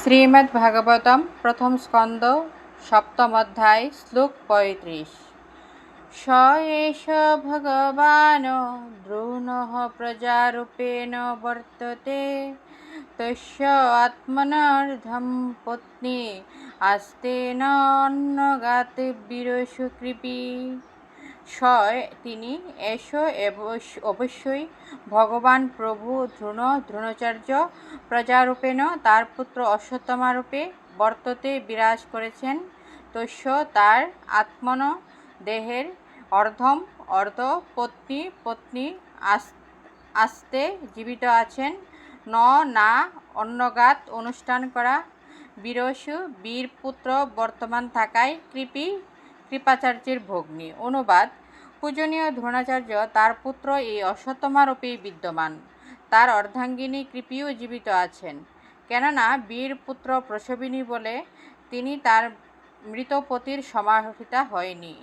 শ্রীমদ্ভাগবতম প্রথম স্কন্দ সপ্তম অধ্যায় শ্লোক ৩৫। স এষ ভগবান দ্রোণঃ প্রজারূপেণ বর্ততে তস্য আত্মনর্ধম পত্নী আস্তেন অন্নগাতে বীরসু কৃপি। তিনি অবশ্যই ভগবান প্রভু দ্রোণাচার্য প্রজারূপেণ তার পুত্র অশ্বত্থামারূপে বর্ততে বিরাজ করেছেন। তস্য তার আত্মন দেহের অর্ধ পত্নী আস্তে জীবিত আছেন। না অন্নগাত অনুষ্ঠান করা বীরসু বীরপুত্র বর্তমান থাকায় কৃপাচার্যের ভগ্নী। অনুবাদ: পূজনীয় দ্রোণাচার্য তার পুত্র এই অশ্বত্থামারূপেই বিদ্যমান। তার অর্ধাঙ্গিনী কৃপিও জীবিত আছেন, কেননা বীরপুত্র প্রসবিনী বলে তিনি তার মৃত পতির সমাহিতা হয়নি।